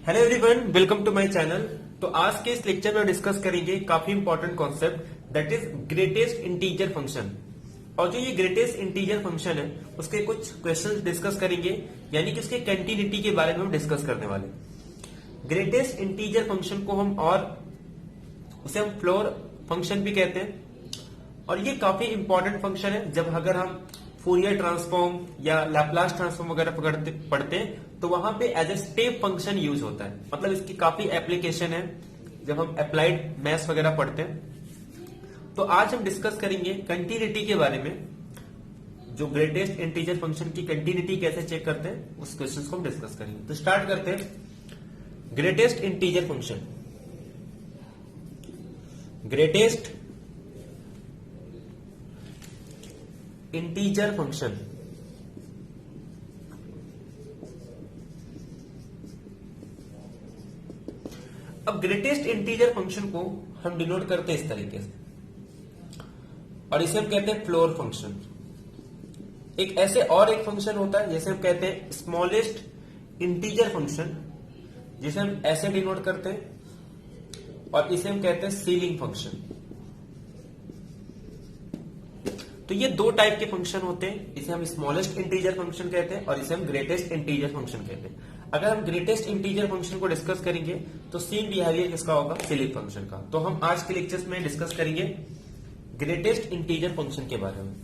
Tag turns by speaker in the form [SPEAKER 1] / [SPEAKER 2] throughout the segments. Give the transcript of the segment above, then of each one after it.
[SPEAKER 1] Hello everyone, welcome to my channel. तो आज के इस लेक्चर में डिस्कस करेंगे काफी important concept that is greatest integer function. और जो ये ग्रेटेस्ट इंटीजर फंक्शन है उसके कुछ क्वेश्चंस डिस्कस करेंगे, यानी कि उसके कंटिन्यूटी के बारे में हम डिस्कस करने वाले। ग्रेटेस्ट इंटीजर फंक्शन को हम उसे हम फ्लोर फंक्शन भी कहते हैं, और ये काफी इंपॉर्टेंट फंक्शन है। जब अगर हम फूरियर ट्रांसफॉर्म या लैपलास ट्रांसफॉर्म वगैरह पढ़ते हैं तो वहां पे as a step function use होता है। मतलब इसकी काफी एप्लीकेशन है जब हम अप्लाइड मैथ्स वगैरह पढ़ते हैं। तो आज हम डिस्कस करेंगे कंटिन्यूटी के बारे में। जो ग्रेटेस्ट इंटीजर फंक्शन की कंटिन्यूटी कैसे चेक करते हैं उस क्वेश्चन को हम डिस्कस करेंगे। तो स्टार्ट करते हैं। Greatest integer function, greatest integer function. अब ग्रेटेस्ट इंटीजर फंक्शन को हम डिनोट करते हैं इस तरीके से, और इसे हम कहते हैं फ्लोर फंक्शन। एक ऐसे और एक फंक्शन होता है जैसे हम कहते हैं स्मॉलेस्ट इंटीजर फंक्शन, जिसे हम ऐसे डिनोट करते हैं, और इसे हम कहते हैं सीलिंग फंक्शन। तो ये दो टाइप के फंक्शन होते हैं, इसे हम स्मॉलेस्ट इंटीजर फंक्शन कहते हैं और इसे हम ग्रेटेस्ट इंटीजर फंक्शन कहते हैं। अगर हम ग्रेटेस्ट इंटीजर फंक्शन को डिस्कस करेंगे तो सेम बिहेवियर किसका होगा, सीलिंग फंक्शन का। तो हम आज के लेक्चर्स में डिस्कस करेंगे ग्रेटेस्ट इंटीजर फंक्शन के बारे में।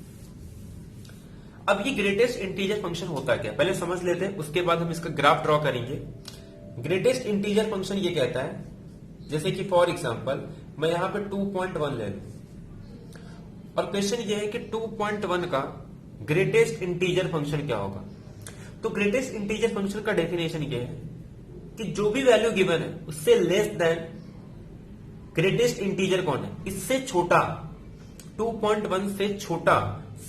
[SPEAKER 1] अब ये ग्रेटेस्ट इंटीजर फंक्शन होता क्या, पहले समझ लेते हैं, उसके बाद हम इसका ग्राफ ड्रॉ करेंगे। ग्रेटेस्ट इंटीजर फंक्शन ये कहता है, जैसे कि फॉर एग्जांपल मैं यहां पे 2.1 ले लूं, और क्वेश्चन ये है कि 2.1 का ग्रेटेस्ट इंटीजर फंक्शन क्या होगा। तो ग्रेटेस्ट इंटीजर फंक्शन का डेफिनेशन ये है कि जो भी वैल्यू गिवन है उससे लेस देन ग्रेटेस्ट इंटीजर कौन है, इससे छोटा, 2.1 से छोटा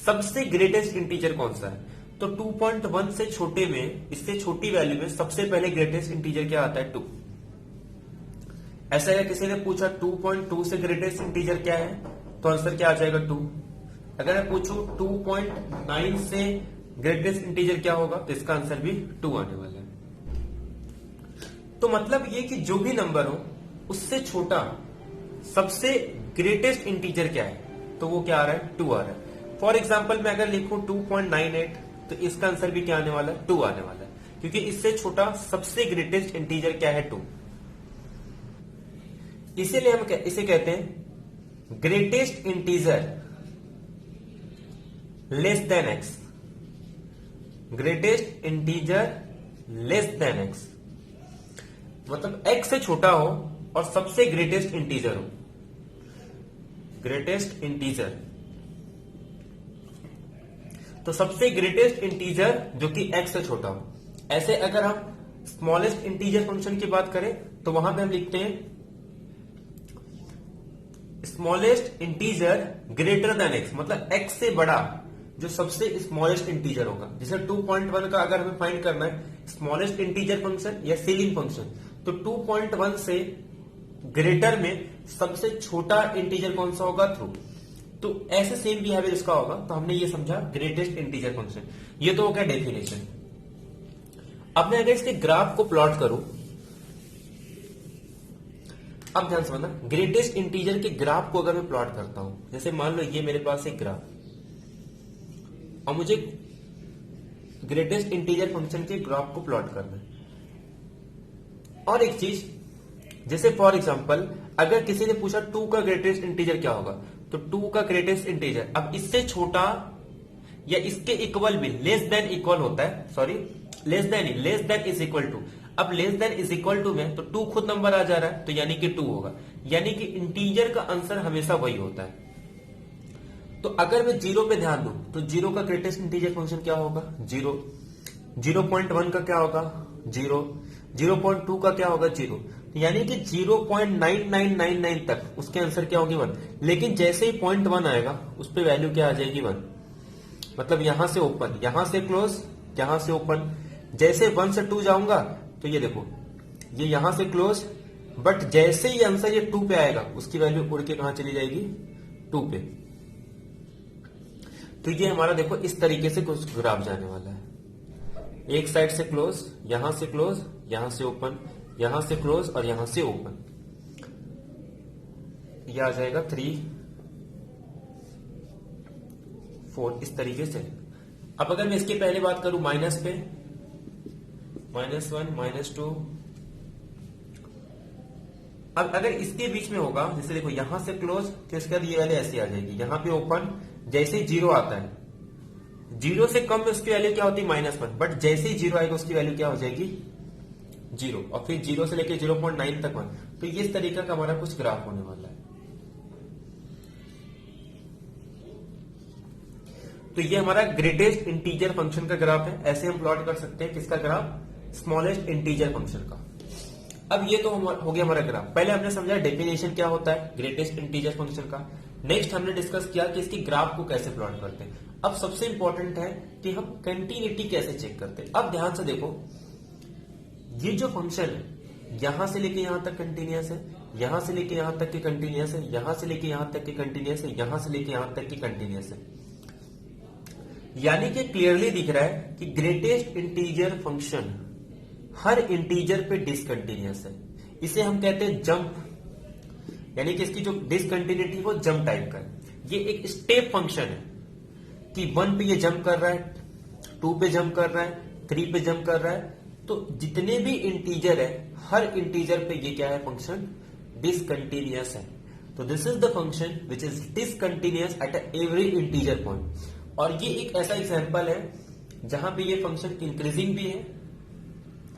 [SPEAKER 1] सबसे ग्रेटेस्ट इंटीजर कौन सा है। तो 2.1 से छोटे में, इससे छोटी वैल्यू में सबसे पहले ग्रेटेस्ट इंटीजर क्या आता है, 2। ऐसा है, किसी ने पूछा 2.2 से ग्रेटेस्ट इंटीजर क्या है, तो आंसर क्या आ जाएगा, 2। अगर मैं पूछूं 2.9 से ग्रेटेस्ट इंटीजर क्या होगा, तो इसका आंसर भी 2 आने वाला है। तो मतलब ये कि जो भी नंबर हो उससे छोटा सबसे ग्रेटेस्ट इंटीजर क्या है, तो वो क्या आ रहा है, 2 आ रहा है। फॉर एग्जाम्पल मैं अगर लिखूं 2.98, तो इसका आंसर भी क्या आने वाला है, 2 आने वाला है, क्योंकि इससे छोटा सबसे ग्रेटेस्ट इंटीजर क्या है, 2। इसीलिए हम इसे कहते हैं greatest integer less than x. Greatest integer less than x मतलब एक्स से छोटा हो और सबसे ग्रेटेस्ट इंटीजर हो। ग्रेटेस्ट इंटीजर तो सबसे ग्रेटेस्ट इंटीजर जो कि एक्स से छोटा हो। ऐसे अगर हम स्मॉलेस्ट इंटीजर फंक्शन की बात करें तो वहां पे हम लिखते हैं smallest integer greater than x, मतलब एक्स से बड़ा जो सबसे स्मॉलेस्ट इंटीजर होगा। जैसे 2.1 का अगर हमें फाइंड करना है स्मॉलेस्ट इंटीजर फंक्शन या सीलिंग फंक्शन, तो 2.1 से ग्रेटर में सबसे छोटा इंटीजर कौन सा होगा, थ्रू। तो ऐसे सेम बिहेवियर इसका होगा। तो हमने ये समझा ग्रेटेस्ट इंटीजर फंक्शन। ये तो हो गया डेफिनेशन। अब मैं अगर इसके ग्राफ को प्लॉट करूं, अब ध्यान समझना, ग्रेटेस्ट इंटीजर के ग्राफ को अगर मैं प्लॉट करता हूं, जैसे मान लो ये मेरे पास एक ग्राफ, और मुझे ग्रेटेस्ट इंटीजर फंक्शन के ग्राफ को प्लॉट करना है। और एक चीज, जैसे फॉर एग्जांपल अगर किसी ने पूछा 2 का ग्रेटेस्ट इंटीजर क्या होगा, तो 2 का ग्रेटेस्ट इंटीजर अब इससे छोटा या इसके इक्वल भी, लेस देन इक्वल होता है, sorry less than is equal to. अब less than is equal to में तो 2 खुद नंबर आ जा रहा है, तो यानी कि 2 होगा। यानी कि इंटीजर का आंसर हमेशा वही होता है। तो अगर मैं 0 पे ध्यान दूं तो 0 का ग्रेटेस्ट इंटीजर फंक्शन क्या होगा, 0। 0.1 का क्या होगा, 0। 0.2 का क्या होगा, 0। यानी कि 0.9999 तक उसके आंसर क्या होगी, 1। लेकिन जैसे ही 0.1 आएगा उस पर वैल्यू क्या आ जाएगी, 1। मतलब यहां से ओपन, यहां से क्लोज, यहां से ओपन। जैसे 1 से 2 जाऊंगा तो ये देखो, ये यहां से क्लोज, बट जैसे ही आंसर ये 2 पे आएगा उसकी वैल्यू उड़ के कहां चली जाएगी, 2 पे। तो ये हमारा देखो इस तरीके से कुछ ग्राफ जाने वाला है। एक साइड से क्लोज, यहां से क्लोज, यहां से ओपन, यहां से क्लोज और यहां से ओपन, यह आ जाएगा 3 4 इस तरीके से। अब अगर मैं इसके पहले बात करूं माइनस पे, -1 -2, अब अगर इसके बीच में होगा, जैसे देखो यहां से क्लोज तो इसके बाद ये वाले ऐसे आ जाएगी, यहां पे ओपन, जैसे ही 0 आता है, 0 से कम में उसकी वैल्यू क्या होती है -1, बट जैसे ही 0 आएगा उसकी वैल्यू क्या हो जाएगी 0, और फिर 0 से लेकर 0.9 तक 1। तो ये इस तरीके का हमारा कुछ ग्राफ होने वाला है। तो ये हमारा ग्रेटेस्ट इंटीजर फंक्शन का ग्राफ है। ऐसे हम प्लॉट कर सकते हैं किसका ग्राफ, स्मॉलेस्ट इंटीजर फंक्शन का। अब ये तो हो गया हमारा ग्राफ। पहले हमने समझा डेफिनेशन क्या होता है ग्रेटेस्ट इंटीजर फंक्शन का। नेक्स्ट हमने डिस्कस किया कि इसकी ग्राफ को कैसे प्लॉट करते हैं। अब सबसे इंपॉर्टेंट है कि हम कंटिन्यूटी कैसे चेक करते हैं। अब ध्यान से देखो, ये जो फंक्शन है यहां से लेके यहां तक कंटिन्यूअस है, यहां से लेके यहां तक की कंटिन्यूअस है, यहां से लेके यहां तक की कंटिन्यूअस है, यहां से लेके यहां तक की कंटिन्यूअस है। यानी कि क्लियरली दिख रहा है कि ग्रेटेस्ट इंटीजर फंक्शन हर इंटीजर पे डिसकंटिन्यूअस है। इसे हम कहते हैं जंप, यानी कि इसकी जो डिसकंटिन्यूटी वो जंप टाइप का है। ये एक स्टेप फंक्शन है कि 1 पे ये जंप कर रहा है, 2 पे जंप कर रहा है, 3 पे जंप कर रहा है। तो जितने भी इंटीजर है हर इंटीजर पे ये क्या है फंक्शन डिसकंटिन्यूअस है। तो this is the function which is discontinuous at every integer point. और ये एक ऐसा एग्जांपल है जहां पे ये फंक्शन इंक्रीजिंग भी है,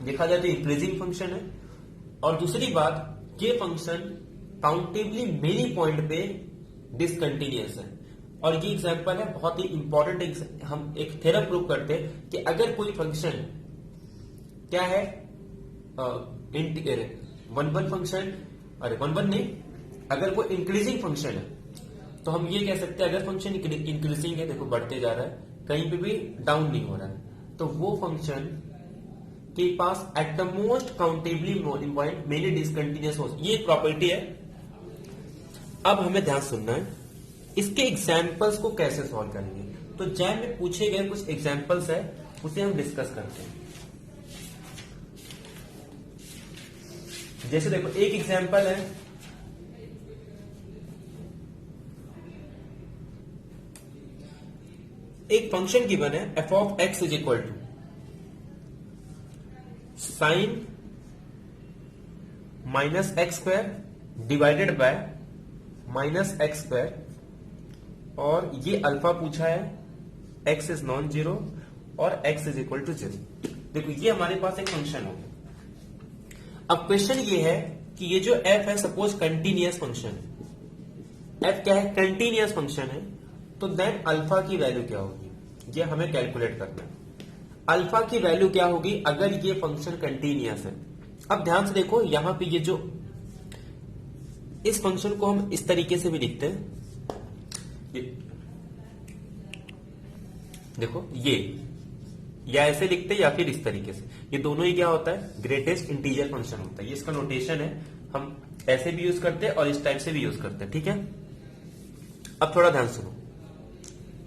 [SPEAKER 1] देखा जाए तो इंक्रीजिंग फंक्शन है। और दूसरी बात, ये फंक्शन काउंटेबली मेनी पॉइंट पे डिसकंटिन्यूअस है। और ये एग्जांपल है बहुत ही इंपॉर्टेंट। हम एक थ्योरम प्रूव करते हैं कि अगर कोई फंक्शन क्या है वन फंक्शन, अरे वन नहीं, अगर कोई इंक्रीजिंग फंक्शन है तो हम ये कह सकते हैं अगर फंक्शन इंक्रीजिंग है, देखो बढ़ते जा रहा है, कहीं पे भी डाउन नहीं हो रहा है, तो वो फंक्शन के पास at the most countably point many discontinuous हो। ये प्रॉपर्टी है। अब हमें ध्यान सुनना है, इसके एग्जाम्पल्स को कैसे सॉल्व करेंगे। तो जैम में पूछे गए कुछ एग्जाम्पल्स है, उसे हम डिस्कस करते हैं। जैसे देखो एक एग्जाम्पल है, एक फंक्शन गिवन है f of x is equal to sine minus x square divided by minus x square, और ये अल्फा पूछा है, x इज नॉन जीरो और x इज इक्वल टू 0। देखो ये हमारे पास एक फंक्शन हो गया। अब क्वेश्चन ये है कि ये जो f है सपोज कंटिन्यूअस फंक्शन है, f क्या है कंटिन्यूअस फंक्शन है, तो देन अल्फा की वैल्यू क्या होगी ये हमें कैलकुलेट करना है। अल्फा की वैल्यू क्या होगी अगर ये फंक्शन कंटिन्यूअस है। अब ध्यान से देखो, यहां पे ये जो इस फंक्शन को हम इस तरीके से भी लिखते हैं, देखो ये या ऐसे लिखते हैं या फिर इस तरीके से, ये दोनों ही क्या होता है ग्रेटेस्ट इंटीजर फंक्शन होता है। ये इसका नोटेशन है, हम ऐसे भी यूज करते हैं और इस टाइप से भी यूज करते हैं, ठीक है। अब थोड़ा ध्यान सुनो,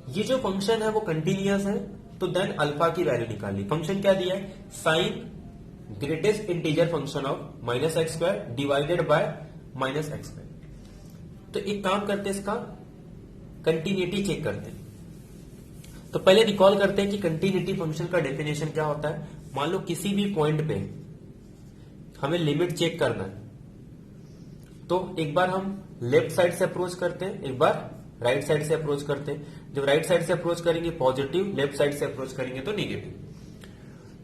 [SPEAKER 1] ये जो फंक्शन है वो कंटिन्यूअस है, तो देन अल्फा की वैल्यू निकाली। फंक्शन क्या दिया है sine greatest integer function of minus x square divided by minus x square. तो एक काम करते हैं, इसका कंटिन्यूटी चेक करते हैं। तो पहले रिकॉल करते हैं कि कंटिन्यूटी फंक्शन का डेफिनेशन क्या होता है। मान लो किसी भी पॉइंट पे हमें लिमिट चेक करना है, तो एक बार हम लेफ्ट साइड से अप्रोच करते हैं, एक बार राइट साइड से अप्रोच करते हैं। जब राइट साइड से अप्रोच करेंगे पॉजिटिव, लेफ्ट साइड से अप्रोच करेंगे तो निगेटिव।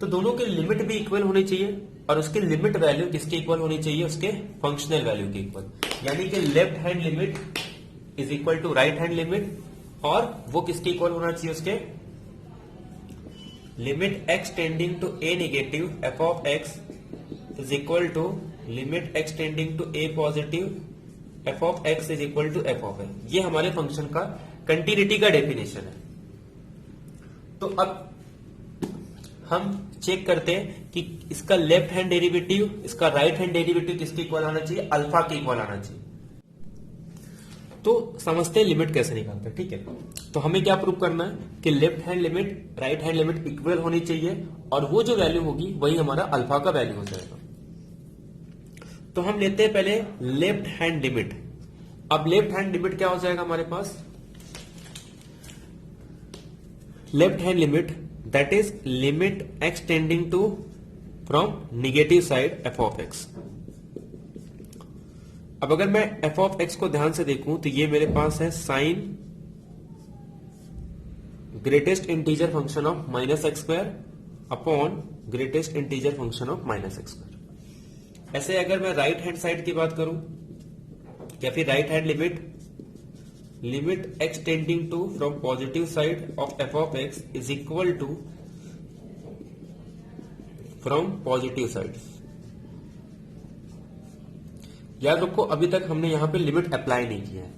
[SPEAKER 1] तो दोनों की लिमिट भी इक्वल होनी चाहिए, और उसकी लिमिट वैल्यू किसके इक्वल होनी चाहिए उसके फंक्शनल वैल्यू के इक्वल। यानी कि left hand limit is equal to right hand limit, और वो किसके इक्वल होना चाहिए उसके limit x tending to a negative f of x is equal to limit x tending to a positive f of x is equal to f of x. ये हमारे function का continuity का डेफिनेशन है। तो अब हम चेक करते हैं कि इसका लेफ्ट हैंड डेरिवेटिव, इसका राइट हैंड डेरिवेटिव किसके इक्वल आना चाहिए अल्फा के इक्वल आना चाहिए। तो समझते हैं लिमिट कैसे निकालते हैं, ठीक है। तो हमें क्या प्रूव करना है कि left hand limit right hand limit equal होनी चाहिए, और वो जो वैल्यू होगी वही हमारा अल्फा का वैल्यू हो जाएगा। तो हम लेते हैं पहले लेफ्ट हैंड लिमिट। अब लेफ्ट हैंड लिमिट क्या हो जाएगा हमारे पास, left hand limit that is limit x tending to from negative side F of X. अब अगर मैं एफ ऑफ एक्स को ध्यान से देखूं तो ये मेरे पास है sine greatest integer function of minus x square upon greatest integer function of minus x square. ऐसे अगर मैं राइट हैंड साइड की बात करूं या फिर right hand limit x tending to from positive side of f of x is equal to from positive side. याद रखो अभी तक हमने यहां पे लिमिट अप्लाई नहीं किया है,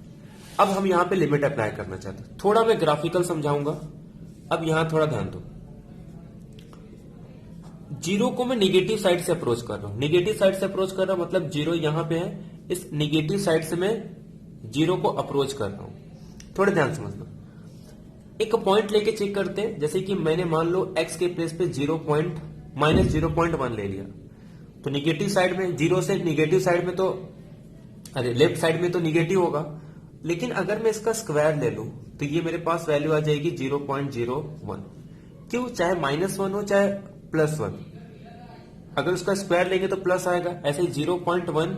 [SPEAKER 1] अब हम यहां पे लिमिट अप्लाई करना चाहते हैं। थोड़ा मैं ग्राफिकल समझाऊंगा, अब यहां थोड़ा ध्यान दो। जीरो को मैं निगेटिव साइड से अप्रोच कर रहा हूं, निगेटिव साइड से अप्रोच कर रहा हूं मतलब जीरो यहां पे है, इस निगेटिव साइड से मैं जीरो को अप्रोच कर रहा हूं। थोड़ा ध्यान समझना, एक पॉइंट लेके चेक करते हैं। जैसे कि मैंने मान लो एक्स के प्लेस पे -0.1 ले लिया, तो निगेटिव साइड में जीरो से निगेटिव साइड में तो लेफ्ट साइड में तो निगेटिव होगा, लेकिन अगर मैं इसका स्क्वायर ले लूं तो ये मेरे पास वैल्यू आ जाएगी 0.01। क्यों, चाहे -1 हो चाहे +1, अगर उसका स्क्वायर लेंगे तो प्लस आएगा। ऐसे ही 0.1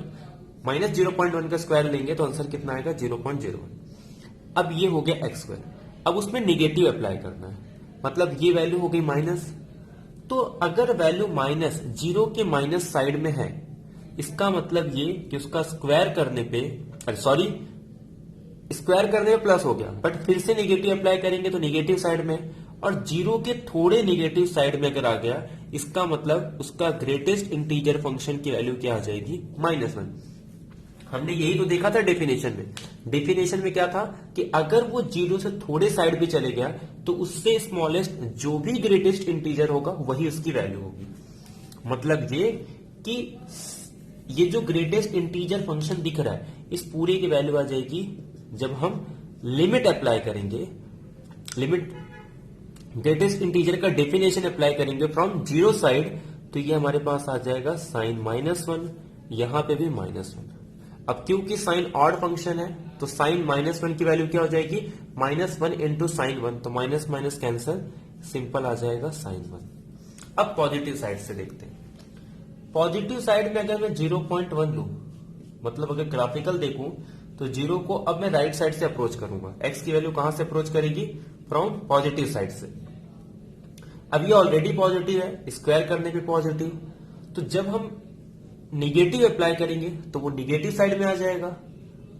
[SPEAKER 1] -0.1 का स्क्वायर लेंगे तो आंसर कितना आएगा 0.01। अब ये हो गया एक्स स्क्वायर, अब उसमें निगेटिव अप्लाई करना है, मतलब ये वैल्यू हो गई माइनस। तो अगर वैल्यू माइनस जीरो के माइनस साइड में है, इसका मतलब ये कि उसका स्क्वायर करने पे स्क्वायर करने में प्लस हो गया, बट फिर से निगेटिव अप्लाई करेंगे तो निगेटिव साइड में, और जीरो के थोड़े निगेटिव साइड में अगर आ गया, इसका मतलब उसका ग्रेटेस्ट इंटीजर फंक्शन की वैल्यू क्या आ जाएगी -1। हमने यही तो देखा था डेफिनेशन में। डेफिनेशन में क्या था कि अगर वो जीरो से थोड़े साइड भी चले गया तो उससे स्मॉलेस्ट जो भी ग्रेटेस्ट इंटीजर होगा वही उसकी वैल्यू होगी। मतलब ये कि ये जो ग्रेटेस्ट इंटीजर फंक्शन दिख रहा है, इस पूरे की वैल्यू आ जाएगी जब हम लिमिट अप्लाई करेंगे, लिमिट ग्रेटेस्ट इंटीजर का डेफिनेशन अप्लाई करेंगे फ्रॉम जीरो साइड, तो ये हमारे पास आ जाएगा साइन -1, यहां पे भी -1। अब क्योंकि साइन ऑड फंक्शन है तो साइन -1 की वैल्यू क्या हो जाएगी -1 इंटू साइन 1, तो माइनस माइनस कैंसर, सिंपल आ जाएगा साइन 1। अब पॉजिटिव साइड से देखते हैं। पॉजिटिव साइड में अगर मैं 0.1 लू, मतलब अगर ग्राफिकल देखूं तो जीरो को अब मैं राइट साइड से अप्रोच करूंगा। एक्स की वैल्यू कहां से अप्रोच करेगी, फ्रॉम पॉजिटिव साइड से। अब ये ऑलरेडी पॉजिटिव है, स्क्वायर करने पे पॉजिटिव, तो जब हम निगेटिव अप्लाई करेंगे तो वो निगेटिव साइड में आ जाएगा,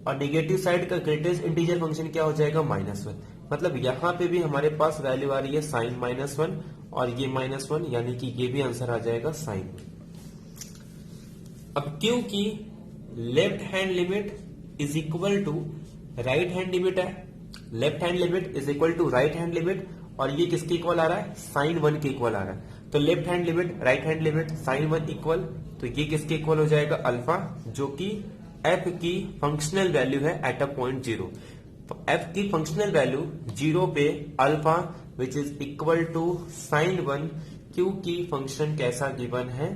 [SPEAKER 1] और निगेटिव साइड का ग्रेटेस्ट इंटीजर फंक्शन क्या हो जाएगा -1। मतलब यहां पे भी हमारे पास वैल्यू आ रही है साइन -1 और ये -1, यानी कि ये भी आंसर आ जाएगा साइन 1। अब क्योंकि left hand limit is equal to right hand limit है, left hand limit is equal to right hand limit, और ये किसके इक्वल आ रहा है, साइन 1 के इक्वल आ रहा है। तो left hand limit right hand limit sine 1 equal, तो ये किसके इक्वल हो जाएगा अल्फा, जो कि एफ की फंक्शनल वैल्यू है एट अ पॉइंट 0। एफ की फंक्शनल वैल्यू 0 पे alpha which is equal to sine 1, क्योंकि फंक्शन कैसा गिवन है,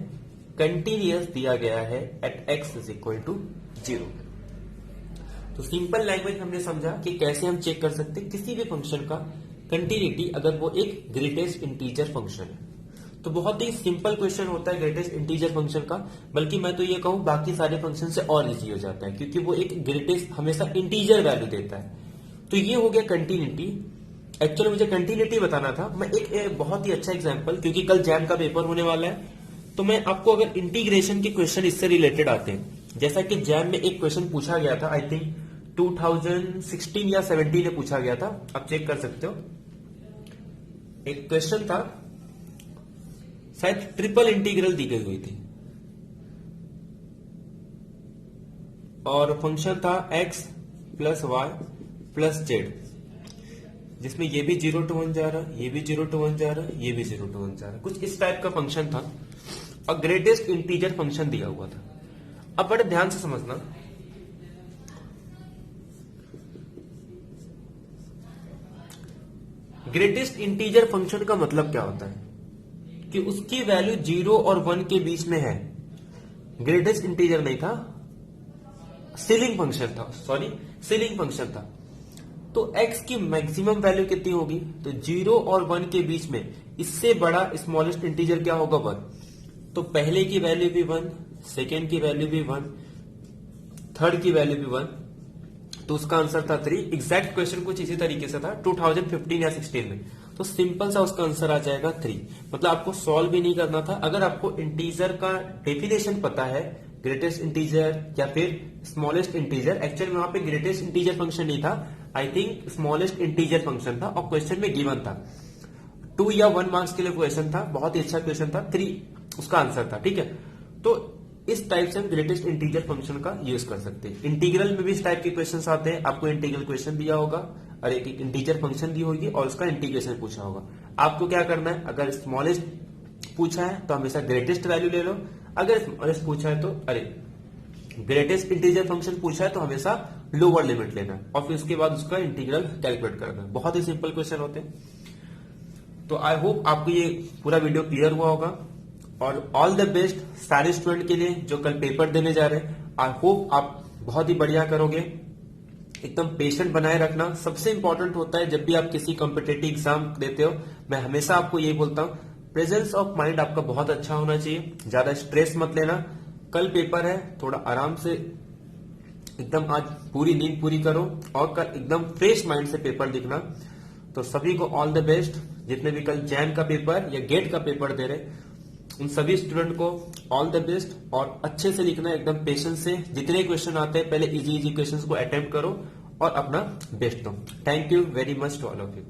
[SPEAKER 1] कंटिन्यूअस दिया गया है at x is equal to 0। तो सिंपल लैंग्वेज हमने समझा कि कैसे हम चेक कर सकते किसी भी फंक्शन का कंटिन्यूटी अगर वो एक ग्रेटेस्ट इंटीजर फंक्शन है। तो बहुत ही सिंपल क्वेश्चन होता है ग्रेटेस्ट इंटीजर फंक्शन का, बल्कि मैं तो ये कहूं बाकी सारे फंक्शन से और इजी हो जाता है, क्योंकि वो एक ग्रेटेस्ट हमेशा इंटीजर वैल्यू देता है। तो ये हो गया कंटिन्यूटी। एक्चुअली मुझे कंटिन्यूटी बताना था, मैं एक बहुत ही अच्छा एग्जाम्पल, क्योंकि कल जैम का पेपर होने वाला है, तो मैं आपको अगर इंटीग्रेशन के क्वेश्चन इससे रिलेटेड आते हैं, जैसा कि जैम में एक क्वेश्चन पूछा गया था, आई थिंक 2016 या 17 में पूछा गया था, आप चेक कर सकते हो। एक क्वेश्चन था, शायद ट्रिपल इंटीग्रल दी गई हुई थी, और फंक्शन था x plus y plus z, जिसमें ये भी 0 to 1 जा रहा, ये भी 0 to 1 जा रहा, ये भी 0 to 1 जा रहा, कुछ इस टाइप का फंक्शन था, और ग्रेटेस्ट इंटीजर फंक्शन दिया हुआ था। अब बड़े ध्यान से समझना, ग्रेटेस्ट इंटीजर फंक्शन का मतलब क्या होता है कि उसकी वैल्यू 0 और 1 के बीच में है, ग्रेटेस्ट इंटीजर नहीं था, सीलिंग फंक्शन था, सॉरी सीलिंग फंक्शन था। तो x की मैक्सिमम वैल्यू कितनी होगी? तो 0 और 1 के बीच में इससे बड़ा स्मॉलेस्ट इंटीजर क्या होगा? 1। तो पहले की वैल्यू भी 1, सेकेंड की वैल्यू भी 1, थर्ड की वैल्यू भी 1, तो उसका आंसर था 3। एग्जैक्ट क्वेश्चन कुछ इसी तरीके से था 2015 या 16 में। तो सिंपल सा उसका आंसर आ जाएगा 3। मतलब आपको सॉल्व भी नहीं करना था। अगर आपको इंटीजर का डेफिनेशन पता है, ग्रेटेस्ट इंटीजर या फिर स्मॉलेस्ट इंटीजर, एक्चुअली वहां पे ग्रेटेस्ट इंटीजर फंक्शन नहीं था, I think smallest integer function था, और क्वेश्चन में गिवन था 2 या 1 मार्क्स के लिए क्वेश्चन था, बहुत ही अच्छा क्वेश्चन था, 3 उसका आंसर था। ठीक है, तो इस टाइप से हम ग्रेटेस्ट इंटीजर फंक्शन का यूज कर सकते हैं। इंटीग्रल में भी इस टाइप के क्वेश्चंस आते हैं। आपको इंटीग्रल क्वेश्चन दिया होगा और एक इंटीजर फंक्शन दी होगी और उसका इंटीग्रेशन पूछा होगा। आपको क्या करना है? अगर स्मॉलेस्ट पूछा है तो हमेशा ग्रेटेस्ट वैल्यू ले लो, अगर स्मॉलेस्ट पूछा है तो ग्रेटेस्ट इंटीजर फंक्शन पूछा है तो हमेशा लोअर लिमिट लेना और फिर उसके बाद उसका इंटीग्रल कैलकुलेट करना। बहुत ही सिंपल क्वेश्चन होते हैं। तो आई होप आपको ये पूरा वीडियो क्लियर हुआ होगा, और ऑल द बेस्ट सारे स्टूडेंट के लिए जो कल पेपर देने जा रहे हैं। आई होप आप बहुत ही बढ़िया करोगे। एकदम पेशेंट बनाए रखना सबसे इंपॉर्टेंट होता है। जब भी आप किसी कॉम्पिटेटिव एग्जाम देते हो, मैं हमेशा आपको यही बोलता हूं, प्रेजेंस ऑफ माइंड आपका बहुत अच्छा होना चाहिए। ज्यादा स्ट्रेस मत लेना। कल पेपर है, थोड़ा आराम से एकदम आज पूरी नींद पूरी करो और कल एकदम फ्रेश माइंड से पेपर लिखना। तो सभी को ऑल द बेस्ट। जितने भी कल जैन का पेपर या गेट का पेपर दे रहे, उन सभी स्टूडेंट को ऑल द बेस्ट, और अच्छे से लिखना है, एकदम पेशेंस से। जितने क्वेश्चन आते हैं पहले इजी क्वेश्चंस को अटेम्प्ट करो और अपना बेस्ट दो। Thank you very much to all of you.